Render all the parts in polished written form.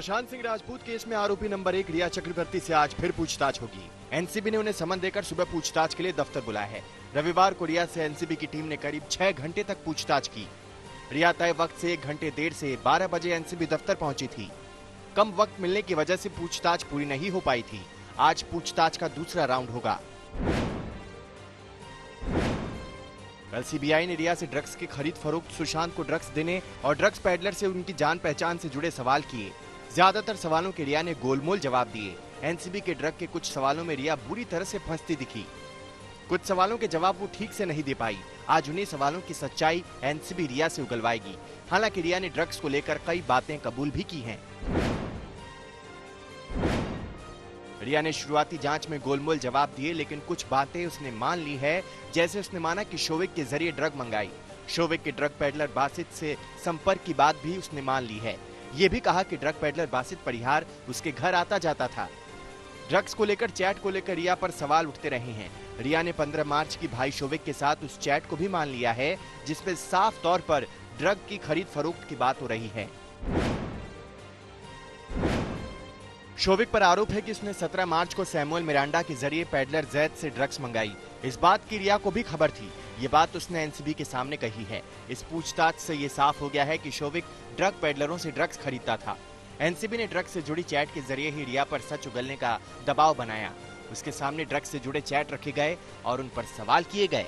Sushant Singh Rajput case में आरोपी number 1 रिया चक्रवर्ती से आज फिर पूछताछ होगी। एनसीबी ने उन्हें समन देकर सुबह पूछताछ के लिए दफ्तर बुलाया है। रविवार को रिया से एनसीबी की टीम ने करीब 6 घंटे तक पूछताछ की। रिया तय वक्त से 1 घंटे देर से 12 बजे एनसीबी दफ्तर पहुंची थी। कम वक्त मिलने की वजह से पूछताछ पूरी नहीं हो पाई थी। आज पूछताछ का दूसरा राउंड होगा। कल सीबीआई ने रिया से ड्रग्स की खरीद फरोख्त, सुशांत को ड्रग्स देने और ड्रग्स पैडलर से उनकी जान पहचान से जुड़े सवाल किए। ज्यादातर सवालों के रिया ने गोलमोल जवाब दिए। एनसीबी के ड्रग के कुछ सवालों में रिया बुरी तरह से फंसती दिखी। कुछ सवालों के जवाब वो ठीक से नहीं दे पाई। आज उन्हीं सवालों की सच्चाई एनसीबी रिया से उगलवाएगी। हालांकि रिया ने ड्रग्स को लेकर कई बातें कबूल भी की हैं। रिया ने शुरुआती जांच में गोलमोल जवाब दिए, लेकिन कुछ बातें उसने मान ली है। जैसे उसने माना कि शोविक के जरिए ड्रग मंगाई। शोविक के ड्रग पेडलर बासित से संपर्क की बात भी उसने मान ली है। ये भी कहा कि ड्रग पेडलर बासित परिहार उसके घर आता जाता था। ड्रग्स को लेकर चैट को लेकर रिया पर सवाल उठते रहे हैं। रिया ने 15 मार्च की भाई शोविक के साथ उस चैट को भी मान लिया है, जिसमें साफ तौर पर ड्रग की खरीद फरोख्त की बात हो रही है। शोविक पर आरोप है कि उसने 17 मार्च को सैमुअल मिरांडा के जरिए पेडलर जैद से ड्रग्स मंगाई। इस बात की रिया को भी खबर थी। ये बात उसने एनसीबी के सामने कही है। इस पूछताछ से ये साफ हो गया है कि शोविक ड्रग पेडलरों से ड्रग्स खरीदता था। एनसीबी ने ड्रग्स से जुड़ी चैट के जरिए ही रिया पर सच उगलने का दबाव बनाया। उसके सामने ड्रग्स से जुड़े चैट रखे गए और उन पर सवाल किए गए।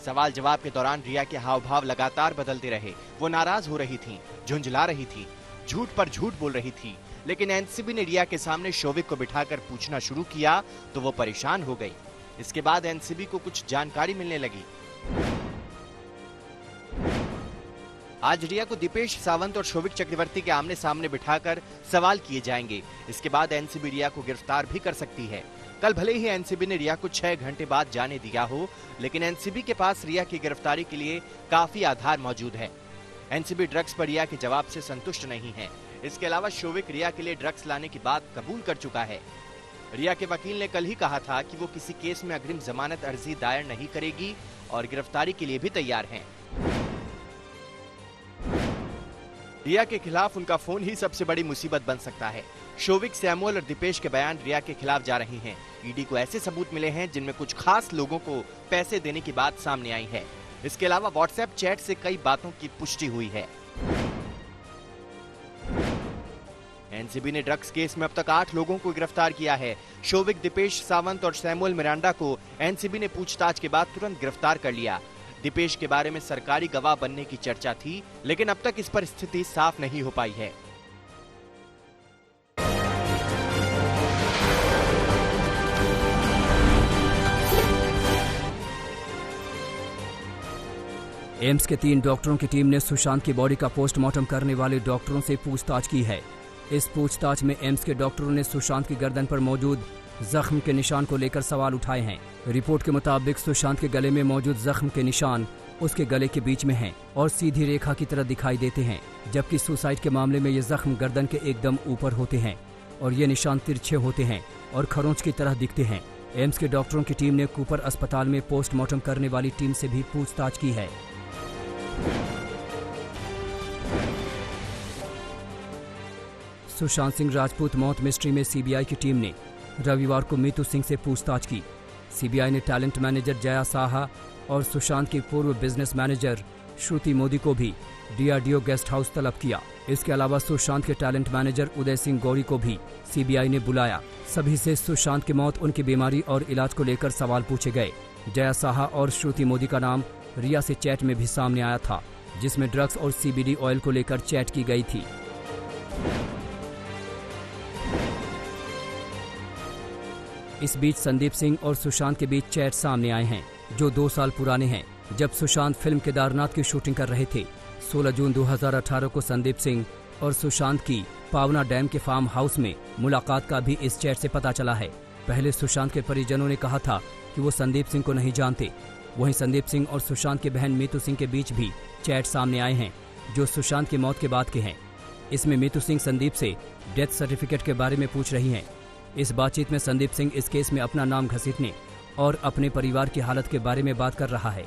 सवाल जवाब के दौरान रिया के हाव भाव लगातार बदलते रहे। वो नाराज हो रही थी, झुंझला रही थी, झूठ पर झूठ बोल रही थी। लेकिन एनसीबी ने रिया के सामने शोविक को बिठाकर पूछना शुरू किया तो वो परेशान हो गई। इसके बाद एनसीबी को कुछ जानकारी मिलने लगी। आज रिया को दीपेश सावंत और शोविक चक्रवर्ती के आमने सामने बिठाकर सवाल किए जाएंगे। इसके बाद एनसीबी रिया को गिरफ्तार भी कर सकती है। कल भले ही एनसीबी ने रिया को 6 घंटे बाद जाने दिया हो, लेकिन एनसीबी के पास रिया की गिरफ्तारी के लिए काफी आधार मौजूद है। एनसीबी ड्रग्स पर रिया के जवाब से संतुष्ट नहीं है। इसके अलावा शोविक रिया के लिए ड्रग्स लाने की बात कबूल कर चुका है। रिया के वकील ने कल ही कहा था कि वो किसी केस में अग्रिम जमानत अर्जी दायर नहीं करेगी और गिरफ्तारी के लिए भी तैयार हैं। रिया के खिलाफ उनका फोन ही सबसे बड़ी मुसीबत बन सकता है। शोविक, सैमुअल और दीपेश के बयान रिया के खिलाफ जा रहे हैं। ईडी को ऐसे सबूत मिले हैं जिनमें कुछ खास लोगों को पैसे देने की बात सामने आई है। इसके अलावा व्हाट्सएप चैट से कई बातों की पुष्टि हुई है। एनसीबी ने ड्रग्स केस में अब तक 8 लोगों को गिरफ्तार किया है। शोविक, दीपेश सावंत और सैमुअल मिरांडा को एनसीबी ने पूछताछ के बाद तुरंत गिरफ्तार कर लिया। दीपेश के बारे में सरकारी गवाह बनने की चर्चा थी, लेकिन अब तक इस पर स्थिति साफ नहीं हो पाई है। एम्स के 3 डॉक्टरों की टीम ने सुशांत की बॉडी का पोस्टमार्टम करने वाले डॉक्टरों से पूछताछ की है। इस पूछताछ में एम्स के डॉक्टरों ने सुशांत की गर्दन पर मौजूद जख्म के निशान को लेकर सवाल उठाए हैं। रिपोर्ट के मुताबिक सुशांत के गले में मौजूद जख्म के निशान उसके गले के बीच में हैं और सीधी रेखा की तरह दिखाई देते हैं, जबकि सुसाइड के मामले में ये जख्म गर्दन के एकदम ऊपर होते हैं और ये निशान तिरछे होते हैं और खरोंच की तरह दिखते हैं। एम्स के डॉक्टरों की टीम ने कूपर अस्पताल में पोस्टमार्टम करने वाली टीम से भी पूछताछ की है। सुशांत सिंह राजपूत मौत मिस्ट्री में सीबीआई की टीम ने रविवार को मीतू सिंह से पूछताछ की। सीबीआई ने टैलेंट मैनेजर जया साहा और सुशांत की पूर्व बिजनेस मैनेजर श्रुति मोदी को भी डीआरडीओ गेस्ट हाउस तलब किया। इसके अलावा सुशांत के टैलेंट मैनेजर उदय सिंह गौरी को भी सीबीआई ने बुलाया। सभी से सुशांत की मौत, उनकी बीमारी और इलाज को लेकर सवाल पूछे गए। जया साहा और श्रुति मोदी का नाम रिया से चैट में भी सामने आया था, जिसमें ड्रग्स और सीबीडी ऑयल को लेकर चैट की गई थी। इस बीच संदीप सिंह और सुशांत के बीच चैट सामने आए हैं, जो 2 साल पुराने हैं, जब सुशांत फिल्म केदारनाथ की शूटिंग कर रहे थे। 16 जून 2018 को संदीप सिंह और सुशांत की पावना डैम के फार्म हाउस में मुलाकात का भी इस चैट से पता चला है। पहले सुशांत के परिजनों ने कहा था कि वो संदीप सिंह को नहीं जानते। वहीं संदीप सिंह और सुशांत की बहन मीतू सिंह के बीच भी चैट सामने आए हैं, जो सुशांत की मौत के बाद के हैं। इसमें मीतू सिंह संदीप से डेथ सर्टिफिकेट के बारे में पूछ रही हैं। इस बातचीत में संदीप सिंह इस केस में अपना नाम घसीटने और अपने परिवार की हालत के बारे में बात कर रहा है।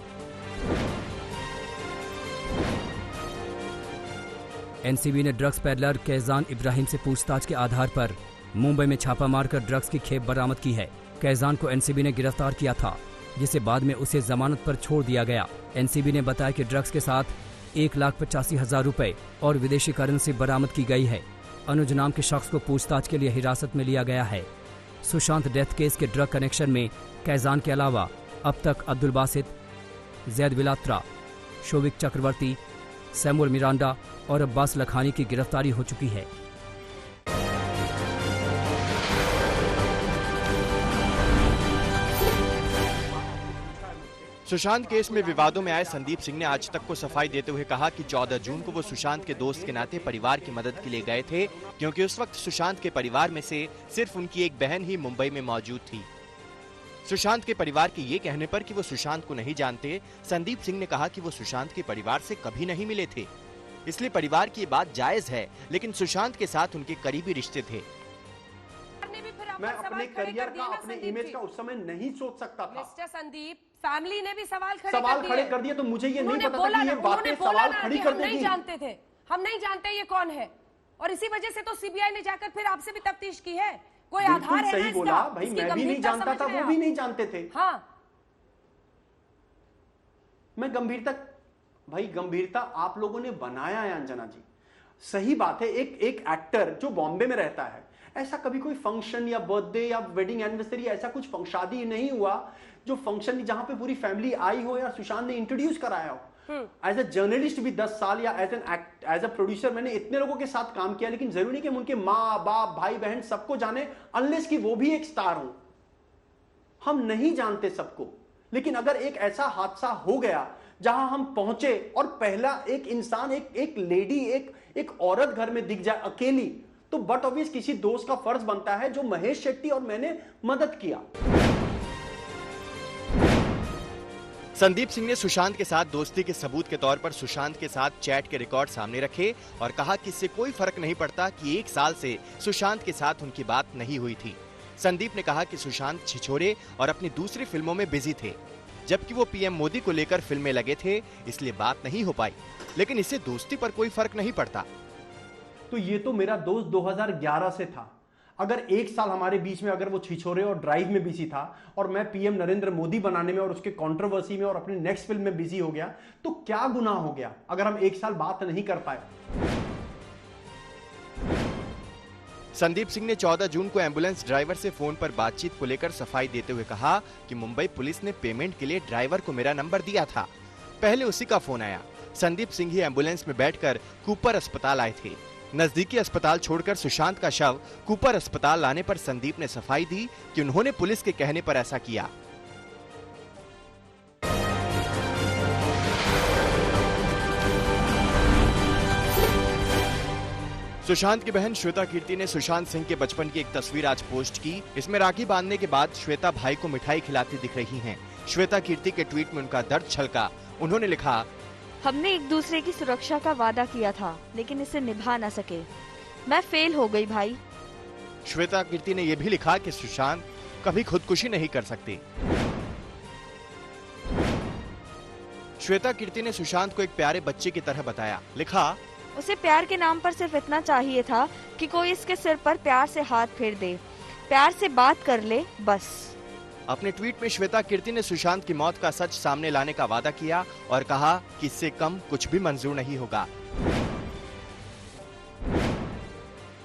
एनसीबी ने ड्रग्स पेडलर कैजान इब्राहिम से पूछताछ के आधार पर मुंबई में छापा मारकर ड्रग्स की खेप बरामद की है। कैजान को एनसीबी ने गिरफ्तार किया था, जिसे बाद में उसे जमानत पर छोड़ दिया गया। एनसीबी ने बताया कि ड्रग्स के साथ 1,85,000 रुपए और विदेशी करेंसी बरामद की गई है। अनुज नाम के शख्स को पूछताछ के लिए हिरासत में लिया गया है। सुशांत डेथ केस के ड्रग कनेक्शन में कैजान के अलावा अब तक अब्दुल बासित, जैद विलात्रा, शोविक चक्रवर्ती, सैमुअल मिरांडा और अब्बास लखानी की गिरफ्तारी हो चुकी है। सुशांत केस में विवादों में आए संदीप सिंह ने आज तक को सफाई देते हुए कहा कि 14 जून को वो सुशांत के दोस्त के नाते परिवार की मदद के लिए गए थे, क्योंकि उस वक्त सुशांत के परिवार में से सिर्फ उनकी एक बहन ही मुंबई में मौजूद थी। सुशांत के परिवार के ये कहने पर कि वो सुशांत को नहीं जानते, संदीप सिंह ने कहा कि वो सुशांत के परिवार से कभी नहीं मिले थे, इसलिए परिवार की बात जायज है, लेकिन सुशांत के साथ उनके करीबी रिश्ते थे। मैं अपने करियर का, अपने इमेज का उस समय नहीं सोच सकता था। मिस्टर संदीप, फैमिली ने भी सवाल खड़े कर दिए, तो मुझे ये नहीं पता था कि ये बातें सवाल खड़ी कर देंगी। नहीं जानते थे, हम नहीं जानते ये कौन है, और इसी वजह से तो सीबीआई ने जाकर फिर आपसे भी तफ्तीश की है। कोई आधार है? सही बोला भाई, मैं भी नहीं जानता था, वो भी नहीं जानते थे। हाँ, मैं गंभीरता आप लोगों ने बनाया है अंजना जी। सही बात है, एक एक्टर जो बॉम्बे में रहता है, ऐसा कभी कोई फंक्शन या बर्थडे या वेडिंग एनिवर्सरी ऐसा कुछ शादी नहीं हुआ जो फंक्शन जहां पे पूरी फैमिली आई हो या सुशांत ने इंट्रोड्यूस कराया हो। एज ए जर्नलिस्ट भी 10 साल या एज ए प्रोड्यूसर मैंने इतने लोगों के साथ काम किया, लेकिन जरूरी नहीं कि हम उनके माँ बाप भाई बहन सबको जाने, अनलेस कि वो भी एक स्टार हो। हम नहीं जानते सबको, लेकिन अगर एक ऐसा हादसा हो गया जहां हम पहुंचे और पहला एक इंसान, एक लेडी, एक औरत घर में दिख जाए अकेली, तो बट ऑब्वियस किसी दोस्त का फर्ज बनता है, जो महेश शेट्टी और मैंने मदद किया। संदीप सिंह ने सुशांत के साथ दोस्ती के सबूत के तौर पर सुशांत के साथ चैट के रिकॉर्ड सामने रखे और कहा कि इससे कोई फर्क नहीं पड़ता कि 1 साल से सुशांत के साथ उनकी बात नहीं हुई थी। संदीप ने कहा कि सुशांत छिछोरे और अपनी दूसरी फिल्मों में बिजी थे, जबकि वो पीएम मोदी को लेकर फिल्में लगे थे, इसलिए बात नहीं हो पाई, लेकिन इससे दोस्ती पर कोई फर्क नहीं पड़ता। तो ये तो मेरा दोस्त 2011 से था। अगर 1 साल हमारे बीच में अगर वो छिछोरे और ड्राइव में बिजी था और मैं पीएम नरेंद्र मोदी बनाने में और उसके कंट्रोवर्सी में और अपनी नेक्स्ट फिल्म में बिजी हो गया, तो क्या गुनाह हो गया अगर हम 1 साल बात नहीं कर पाए। संदीप सिंह ने 14 जून को एम्बुलेंस ड्राइवर से फोन पर बातचीत को लेकर सफाई देते हुए कहा कि मुंबई पुलिस ने पेमेंट के लिए ड्राइवर को मेरा नंबर दिया था, पहले उसी का फोन आया। संदीप सिंह ही एम्बुलेंस में बैठकर कूपर अस्पताल आए थे। नजदीकी अस्पताल छोड़कर सुशांत का शव कूपर अस्पताल लाने पर संदीप ने सफाई दी कि उन्होंने पुलिस के कहने पर ऐसा किया। सुशांत की बहन श्वेता कीर्ति ने सुशांत सिंह के बचपन की एक तस्वीर आज पोस्ट की। इसमें राखी बांधने के बाद श्वेता भाई को मिठाई खिलाती दिख रही हैं। श्वेता कीर्ति के ट्वीट में उनका दर्द छलका। उन्होंने लिखा, हमने एक दूसरे की सुरक्षा का वादा किया था, लेकिन इसे निभा न सके। मैं फेल हो गई भाई। श्वेता कीर्ति ने यह भी लिखा कि सुशांत कभी खुदकुशी नहीं कर सकते। श्वेता कीर्ति ने सुशांत को एक प्यारे बच्चे की तरह बताया। लिखा, उसे प्यार के नाम पर सिर्फ इतना चाहिए था कि कोई इसके सिर पर प्यार से हाथ फेर दे, प्यार से बात कर ले, बस। अपने ट्वीट में श्वेता कीर्ति ने सुशांत की मौत का सच सामने लाने का वादा किया और कहा कि इससे कम कुछ भी मंजूर नहीं होगा।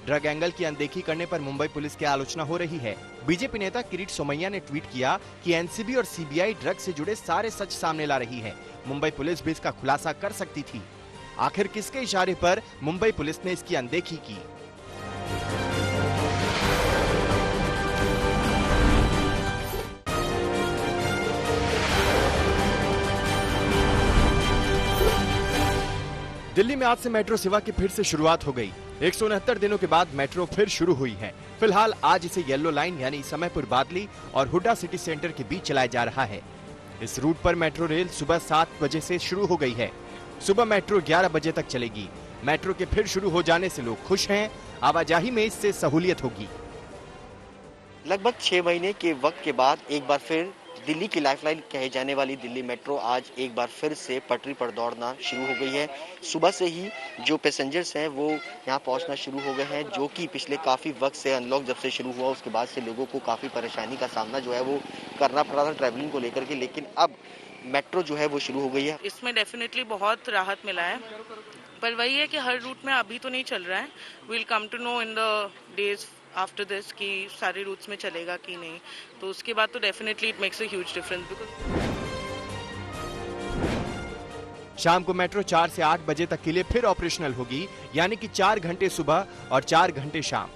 ड्रग एंगल की अनदेखी करने पर मुंबई पुलिस की आलोचना हो रही है। बीजेपी नेता किरीट सोमैया ने ट्वीट किया कि एनसीबी और सीबीआई ड्रग से जुड़े सारे सच सामने ला रही है। मुंबई पुलिस भी इसका खुलासा कर सकती थी। आखिर किसके इशारे पर मुंबई पुलिस ने इसकी अनदेखी की? दिल्ली में आज से मेट्रो सेवा की फिर से शुरुआत हो गई। 169 दिनों के बाद मेट्रो फिर शुरू हुई है। फिलहाल आज इसे येलो लाइन यानी समयपुर बादली और हुड्डा सिटी सेंटर के बीच चलाया जा रहा है। इस रूट पर मेट्रो रेल सुबह 7 बजे से शुरू हो गई है। सुबह मेट्रो 11 बजे तक चलेगी। मेट्रो के फिर शुरू हो जाने से लोग खुश हैं। आवाजाही में इससे सहूलियत होगी। लगभग 6 महीने के वक्त के बाद एक बार फिर दिल्ली की लाइफलाइन कहे जाने वाली दिल्ली मेट्रो आज एक बार फिर से पटरी पर दौड़ना शुरू हो गई है। सुबह से ही जो पैसेंजर्स हैं वो यहाँ पहुँचना शुरू हो गए हैं, जो कि पिछले काफ़ी वक्त से अनलॉक जब से शुरू हुआ उसके बाद से लोगों को काफ़ी परेशानी का सामना जो है वो करना पड़ा था ट्रैवलिंग को लेकर के, लेकिन अब मेट्रो जो है वो शुरू हो गई है। इसमें डेफिनेटली बहुत राहत मिला है, पर वही है कि हर रूट में अभी तो नहीं चल रहा है। Will come to know in the days after this कि सारे रूट्स में चलेगा कि नहीं, तो उसके बाद तो definitely it makes a huge difference. शाम को मेट्रो 4 से 8 बजे तक के लिए फिर ऑपरेशनल होगी, यानी कि 4 घंटे सुबह और 4 घंटे शाम।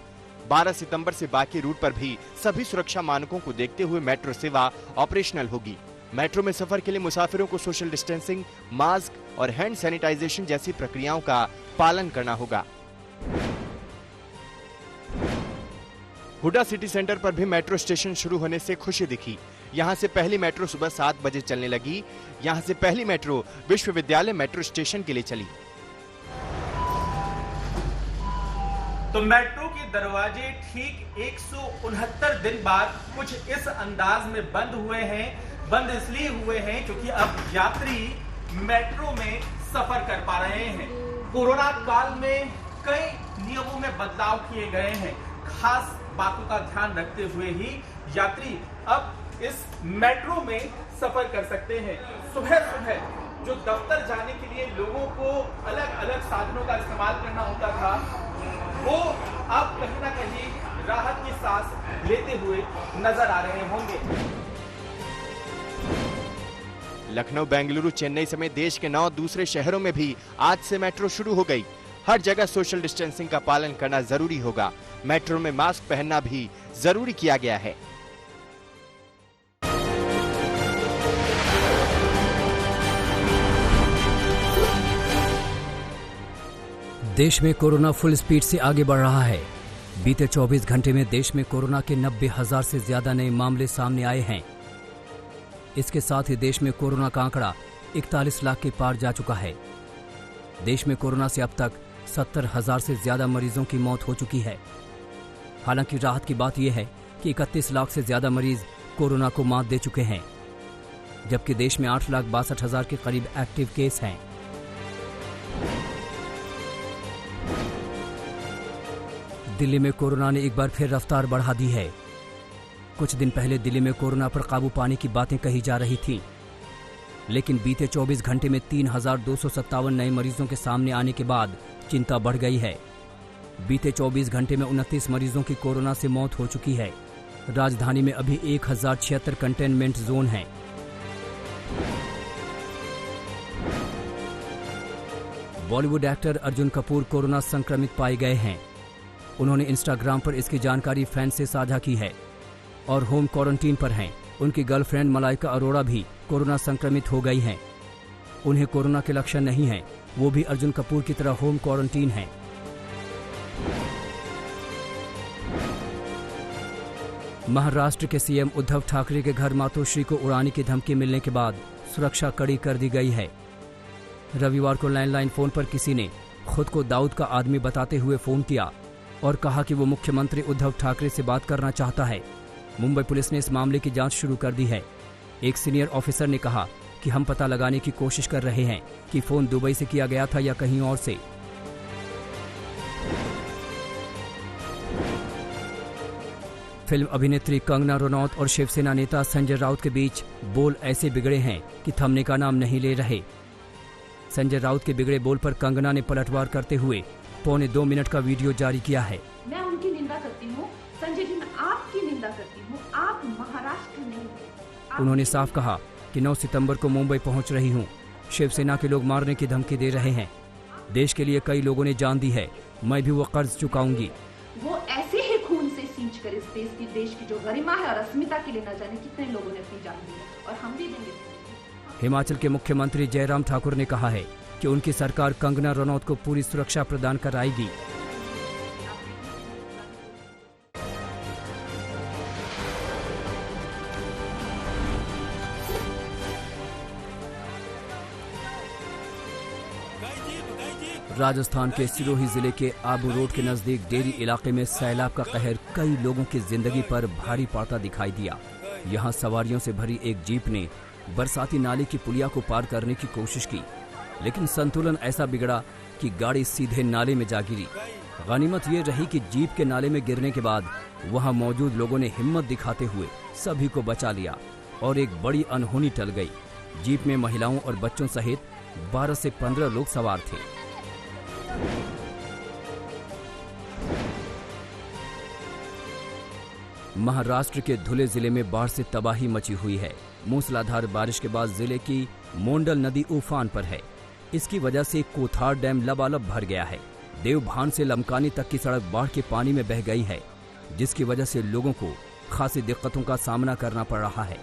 12 सितंबर से बाकी रूट पर भी सभी सुरक्षा मानकों को देखते हुए मेट्रो सेवा ऑपरेशनल होगी। मेट्रो में सफर के लिए मुसाफिरों को सोशल डिस्टेंसिंग, मास्क और हैंड सैनिटाइजेशन जैसी प्रक्रियाओं का पालन करना होगा। हुडा सिटी सेंटर पर भी मेट्रो स्टेशन शुरू होने से खुशी दिखी। यहां से पहली मेट्रो सुबह 7 बजे चलने लगी। यहां से पहली मेट्रो विश्वविद्यालय मेट्रो स्टेशन के लिए चली। तो मेट्रो के दरवाजे ठीक 169 दिन बाद कुछ इस अंदाज में बंद हुए हैं। बंद इसलिए हुए हैं क्योंकि अब यात्री मेट्रो में सफर कर पा रहे हैं। कोरोना काल में कई नियमों में बदलाव किए गए हैं। खास बातों का ध्यान रखते हुए ही यात्री अब इस मेट्रो में सफर कर सकते हैं। सुबह सुबह जो दफ्तर जाने के लिए लोगों को अलग अलग साधनों का इस्तेमाल करना होता था, वो अब कहीं ना कहीं राहत की सांस लेते हुए नजर आ रहे होंगे। लखनऊ, बेंगलुरु, चेन्नई समेत देश के 9 दूसरे शहरों में भी आज से मेट्रो शुरू हो गई। हर जगह सोशल डिस्टेंसिंग का पालन करना जरूरी होगा। मेट्रो में मास्क पहनना भी जरूरी किया गया है। देश में कोरोना फुल स्पीड से आगे बढ़ रहा है। बीते 24 घंटे में देश में कोरोना के 90,000 से ज्यादा नए मामले सामने आए हैं। इसके साथ ही देश में कोरोना का आंकड़ा 41 लाख के पार जा चुका है। देश में कोरोना से अब तक 70,000 से ज्यादा मरीजों की मौत हो चुकी है। हालांकि राहत की बात यह है कि 31 लाख से ज्यादा मरीज कोरोना को मात दे चुके हैं, जबकि देश में 8,62,000 के करीब एक्टिव केस हैं। दिल्ली में कोरोना ने एक बार फिर रफ्तार बढ़ा दी है। कुछ दिन पहले दिल्ली में कोरोना पर काबू पाने की बातें कही जा रही थीं, लेकिन बीते 24 घंटे में 3,257 नए मरीजों के सामने आने के बाद चिंता बढ़ गई है। बीते 24 घंटे में 29 मरीजों की कोरोना से मौत हो चुकी है। राजधानी में अभी 1076 कंटेनमेंट जोन हैं। बॉलीवुड एक्टर अर्जुन कपूर कोरोना संक्रमित पाए गए हैं। उन्होंने इंस्टाग्राम पर इसकी जानकारी फैन से साझा की है और होम क्वारंटीन पर हैं। उनकी गर्लफ्रेंड मलाइका अरोड़ा भी कोरोना संक्रमित हो गई हैं। उन्हें कोरोना के लक्षण नहीं हैं, वो भी अर्जुन कपूर की तरह होम क्वारंटीन हैं। महाराष्ट्र के सीएम उद्धव ठाकरे के घर मातोश्री को उड़ाने की धमकी मिलने के बाद सुरक्षा कड़ी कर दी गई है। रविवार को लैंडलाइन फोन पर किसी ने खुद को दाऊद का आदमी बताते हुए फोन किया और कहा कि वो मुख्यमंत्री उद्धव ठाकरे से बात करना चाहता है। मुंबई पुलिस ने इस मामले की जांच शुरू कर दी है। एक सीनियर ऑफिसर ने कहा कि हम पता लगाने की कोशिश कर रहे हैं कि फोन दुबई से किया गया था या कहीं और से। फिल्म अभिनेत्री कंगना रनौत और शिवसेना नेता संजय राउत के बीच बोल ऐसे बिगड़े हैं कि थमने का नाम नहीं ले रहे। संजय राउत के बिगड़े बोल पर कंगना ने पलटवार करते हुए 2.25 मिनट का वीडियो जारी किया है। मैं उनकी निंदा करती हूँ, संजय जी मैं आपकी निंदा करती हूँ, आप महाराष्ट्र नहीं। उन्होंने साफ कहा कि 9 सितंबर को मुंबई पहुंच रही हूं। शिवसेना के लोग मारने की धमकी दे रहे हैं। देश के लिए कई लोगों ने जान दी है, मैं भी वो कर्ज चुकाऊंगी। वो ऐसे ही खून से सींच कर इस देश की जो गरिमा है और अस्मिता के लिए न जाने कितने लोगों ने अपनी जान दी है, और हम भी देंगे। हिमाचल के मुख्यमंत्री जयराम ठाकुर ने कहा है कि उनकी सरकार कंगना रनौत को पूरी सुरक्षा प्रदान कराएगी। राजस्थान के सिरोही जिले के आबू रोड के नजदीक डेरी इलाके में सैलाब का कहर कई लोगों की जिंदगी पर भारी पड़ता दिखाई दिया। यहाँ सवारियों से भरी एक जीप ने बरसाती नाले की पुलिया को पार करने की कोशिश की, लेकिन संतुलन ऐसा बिगड़ा कि गाड़ी सीधे नाले में जा गिरी। गनीमत ये रही कि जीप के नाले में गिरने के बाद वहां मौजूद लोगों ने हिम्मत दिखाते हुए सभी को बचा लिया और एक बड़ी अनहोनी टल गई। जीप में महिलाओं और बच्चों सहित 12 से 15 लोग सवार थे। महाराष्ट्र के धुले जिले में बाढ़ से तबाही मची हुई है। मूसलाधार बारिश के बाद जिले की मोंडल नदी उफान पर है। इसकी वजह से कोथार डैम लबालब भर गया है। देवभान से लमकानी तक की सड़क बाढ़ के पानी में बह गई है, जिसकी वजह से लोगों को खासी दिक्कतों का सामना करना पड़ रहा है।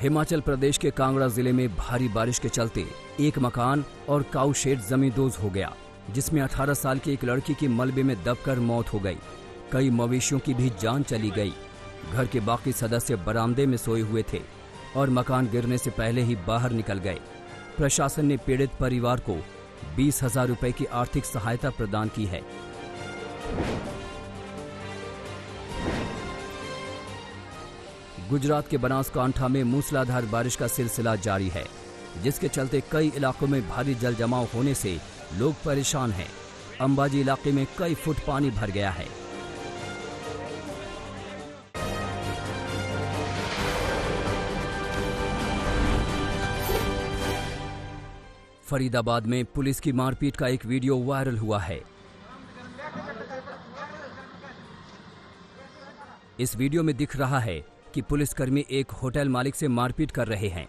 हिमाचल प्रदेश के कांगड़ा जिले में भारी बारिश के चलते एक मकान और काऊ शेड जमींदोज हो गया, जिसमें 18 साल की एक लड़की की मलबे में दबकर मौत हो गई। कई मवेशियों की भी जान चली गई। घर के बाकी सदस्य बरामदे में सोए हुए थे और मकान गिरने से पहले ही बाहर निकल गए। प्रशासन ने पीड़ित परिवार को 20,000 रुपए की आर्थिक सहायता प्रदान की है। गुजरात के बनासकांठा में मूसलाधार बारिश का सिलसिला जारी है, जिसके चलते कई इलाकों में भारी जल जमाव होने से लोग परेशान हैं। अंबाजी इलाके में कई फुट पानी भर गया है। फरीदाबाद में पुलिस की मारपीट का एक वीडियो वायरल हुआ है। इस वीडियो में दिख रहा है कि पुलिसकर्मी एक होटल मालिक से मारपीट कर रहे हैं।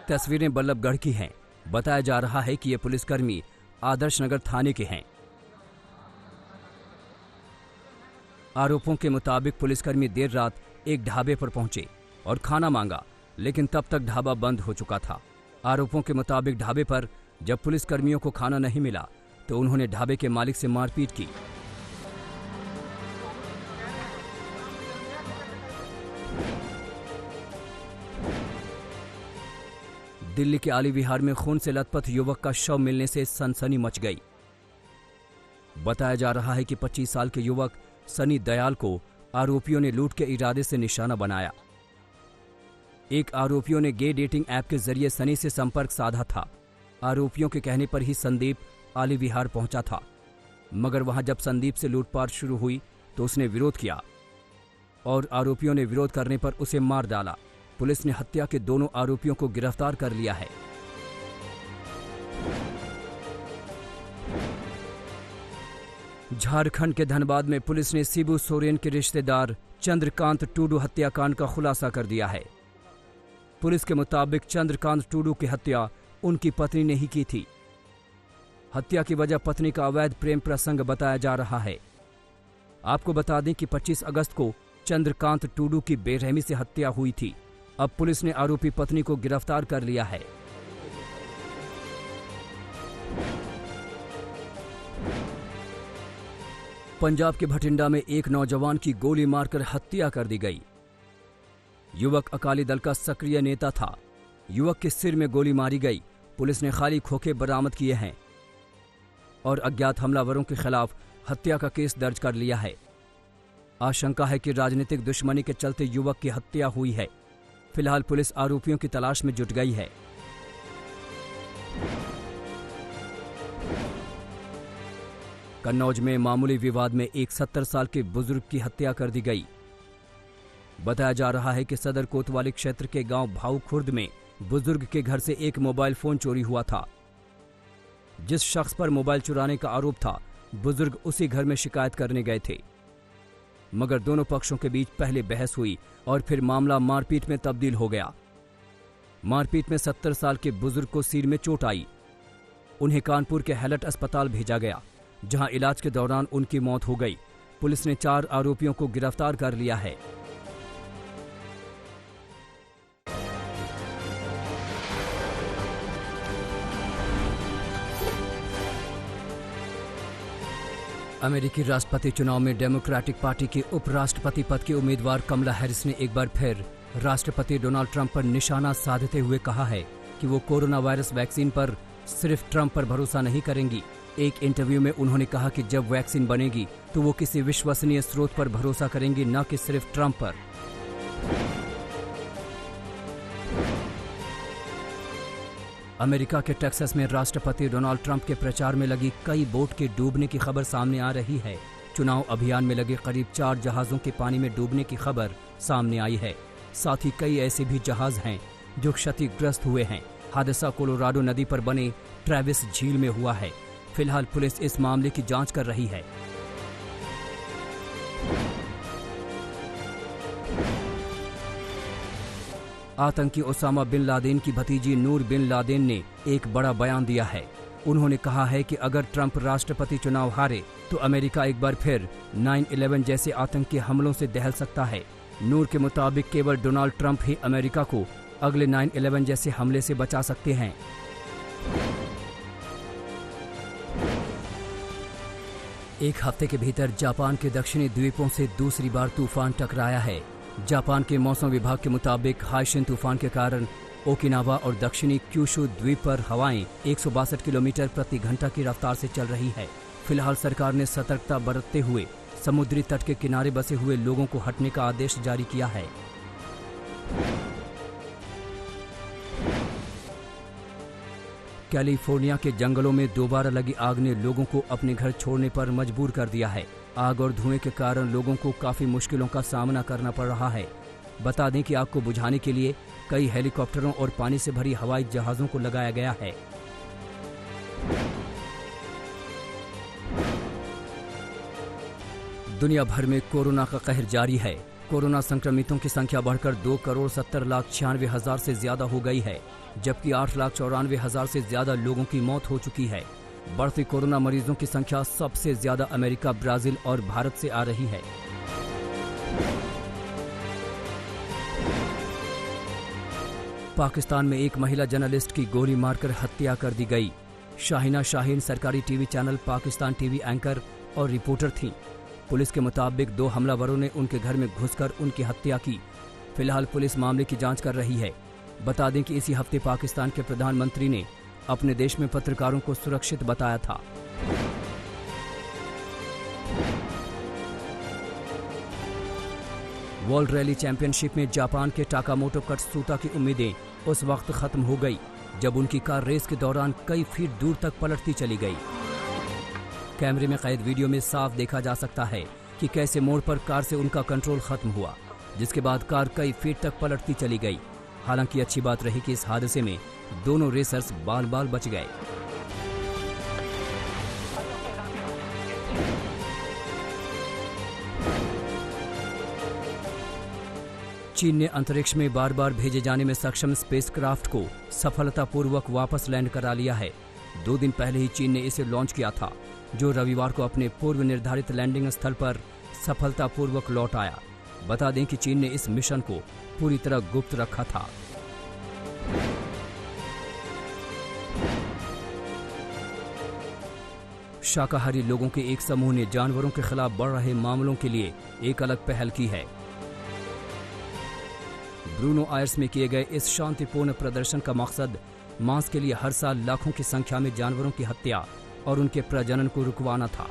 तस्वीरें बल्लभगढ़ की हैं। बताया जा रहा है कि ये पुलिसकर्मी आदर्श नगर थाने के हैं। आरोपों के मुताबिक पुलिसकर्मी देर रात एक ढाबे पर पहुंचे और खाना मांगा, लेकिन तब तक ढाबा बंद हो चुका था। आरोपों के मुताबिक ढाबे पर जब पुलिसकर्मियों को खाना नहीं मिला तो उन्होंने ढाबे के मालिक से मारपीट की। दिल्ली के आली विहार में खून से लथपथ युवक का शव मिलने से सनसनी मच गई। बताया जा रहा है कि 25 साल के युवक सनी दयाल को आरोपियों ने लूट के इरादे से निशाना बनाया। एक आरोपियों ने गे डेटिंग ऐप के जरिए सनी से संपर्क साधा था। आरोपियों के कहने पर ही संदीप आली विहार पहुंचा था, मगर वहां जब संदीप से लूटपाट शुरू हुई तो उसने विरोध किया और आरोपियों ने विरोध करने पर उसे मार डाला। पुलिस ने हत्या के दोनों आरोपियों को गिरफ्तार कर लिया है। झारखंड के धनबाद में पुलिस ने शिबू सोरेन के रिश्तेदार चंद्रकांत टूडू हत्याकांड का खुलासा कर दिया है। पुलिस के मुताबिक चंद्रकांत टूडू की हत्या उनकी पत्नी ने ही की थी। हत्या की वजह पत्नी का अवैध प्रेम प्रसंग बताया जा रहा है। आपको बता दें कि 25 अगस्त को चंद्रकांत टूडू की बेरहमी से हत्या हुई थी। अब पुलिस ने आरोपी पत्नी को गिरफ्तार कर लिया है। पंजाब के भटिंडा में एक नौजवान की गोली मारकर हत्या कर दी गई। युवक अकाली दल का सक्रिय नेता था। युवक के सिर में गोली मारी गई। पुलिस ने खाली खोखे बरामद किए हैं और अज्ञात हमलावरों के खिलाफ हत्या का केस दर्ज कर लिया है। आशंका है कि राजनीतिक दुश्मनी के चलते युवक की हत्या हुई है। फिलहाल पुलिस आरोपियों की तलाश में जुट गई है। कन्नौज में मामूली विवाद में एक 70 साल के बुजुर्ग की हत्या कर दी गई। बताया जा रहा है कि सदर कोतवाली क्षेत्र के गांव भाऊ खुर्द में बुजुर्ग के घर से एक मोबाइल फोन चोरी हुआ था। जिस शख्स पर मोबाइल चुराने का आरोप था, बुजुर्ग उसी घर में शिकायत करने गए थे, मगर दोनों पक्षों के बीच पहले बहस हुई और फिर मामला मारपीट में तब्दील हो गया। मारपीट में 70 साल के बुजुर्ग को सिर में चोट आई। उन्हें कानपुर के हैलट अस्पताल भेजा गया, जहां इलाज के दौरान उनकी मौत हो गई। पुलिस ने 4 आरोपियों को गिरफ्तार कर लिया है। अमेरिकी राष्ट्रपति चुनाव में डेमोक्रेटिक पार्टी के उपराष्ट्रपति पद के उम्मीदवार कमला हैरिस ने एक बार फिर राष्ट्रपति डोनाल्ड ट्रंप पर निशाना साधते हुए कहा है कि वो कोरोना वायरस वैक्सीन पर सिर्फ ट्रंप पर भरोसा नहीं करेंगी, एक इंटरव्यू में उन्होंने कहा कि जब वैक्सीन बनेगी तो वो किसी विश्वसनीय स्रोत पर भरोसा करेंगी, न कि सिर्फ ट्रंप पर। अमेरिका के टेक्सास में राष्ट्रपति डोनाल्ड ट्रंप के प्रचार में लगी कई बोट के डूबने की खबर सामने आ रही है। चुनाव अभियान में लगे करीब 4 जहाजों के पानी में डूबने की खबर सामने आई है। साथ ही कई ऐसे भी जहाज हैं जो क्षतिग्रस्त हुए हैं। हादसा कोलोराडो नदी पर बने ट्रेविस झील में हुआ है। फिलहाल पुलिस इस मामले की जांच कर रही है। आतंकी ओसामा बिन लादेन की भतीजी नूर बिन लादेन ने एक बड़ा बयान दिया है। उन्होंने कहा है कि अगर ट्रंप राष्ट्रपति चुनाव हारे तो अमेरिका एक बार फिर 9/11 जैसे आतंकी हमलों से दहल सकता है। नूर के मुताबिक केवल डोनाल्ड ट्रंप ही अमेरिका को अगले 9/11 जैसे हमले से बचा सकते हैं। एक हफ्ते के भीतर जापान के दक्षिणी द्वीपों से दूसरी बार तूफान टकराया है। जापान के मौसम विभाग के मुताबिक हाइशिन तूफान के कारण ओकिनावा और दक्षिणी क्यूशू द्वीप पर हवाएं 162 किलोमीटर प्रति घंटा की रफ्तार से चल रही है। फिलहाल सरकार ने सतर्कता बरतते हुए समुद्री तट के किनारे बसे हुए लोगों को हटने का आदेश जारी किया है। कैलिफोर्निया के जंगलों में दोबारा लगी आग ने लोगों को अपने घर छोड़ने पर मजबूर कर दिया है। आग और धुएं के कारण लोगों को काफी मुश्किलों का सामना करना पड़ रहा है। बता दें कि आग को बुझाने के लिए कई हेलीकॉप्टरों और पानी से भरी हवाई जहाजों को लगाया गया है। दुनिया भर में कोरोना का कहर जारी है। कोरोना संक्रमितों की संख्या बढ़कर 2,70,96,000 से ज्यादा हो गई है, जबकि 8,94,000 से ज्यादा लोगों की मौत हो चुकी है। बढ़ती कोरोना मरीजों की संख्या सबसे ज्यादा अमेरिका, ब्राजील और भारत से आ रही है। पाकिस्तान में एक महिला जर्नलिस्ट की गोली मारकर हत्या कर दी गई। शाहिना शाहीन सरकारी TV channel Pakistan TV anchor और रिपोर्टर थीं। पुलिस के मुताबिक 2 हमलावरों ने उनके घर में घुसकर उनकी हत्या की। फिलहाल पुलिस मामले की जांच कर रही है। बता दें कि इसी हफ्ते पाकिस्तान के प्रधानमंत्री ने अपने देश में पत्रकारों को सुरक्षित बताया था। वर्ल्ड रैली चैंपियनशिप में जापान के टाकामोटो कट्सुता की उम्मीदें उस वक्त खत्म हो गई जब उनकी कार रेस के दौरान कई फीट दूर तक पलटती चली गई। कैमरे में कैद वीडियो में साफ देखा जा सकता है कि कैसे मोड़ पर कार से उनका कंट्रोल खत्म हुआ, जिसके बाद कार कई फीट तक पलटती चली गई। हालांकि अच्छी बात रही कि इस हादसे में दोनों रेसर्स बाल बाल बच गए। चीन ने अंतरिक्ष में बार बार भेजे जाने में सक्षम स्पेसक्राफ्ट को सफलतापूर्वक वापस लैंड करा लिया है। 2 दिन पहले ही चीन ने इसे लॉन्च किया था, जो रविवार को अपने पूर्व निर्धारित लैंडिंग स्थल पर सफलतापूर्वक लौट आया। बता दें कि चीन ने इस मिशन को पूरी तरह गुप्त रखा था। शाकाहारी लोगों के एक समूह ने जानवरों के खिलाफ बढ़ रहे मामलों के लिए एक अलग पहल की है। ब्रूनो आयर्स में किए गए इस शांतिपूर्ण प्रदर्शन का मकसद मांस के लिए हर साल लाखों की संख्या में जानवरों की हत्या और उनके प्रजनन को रुकवाना था।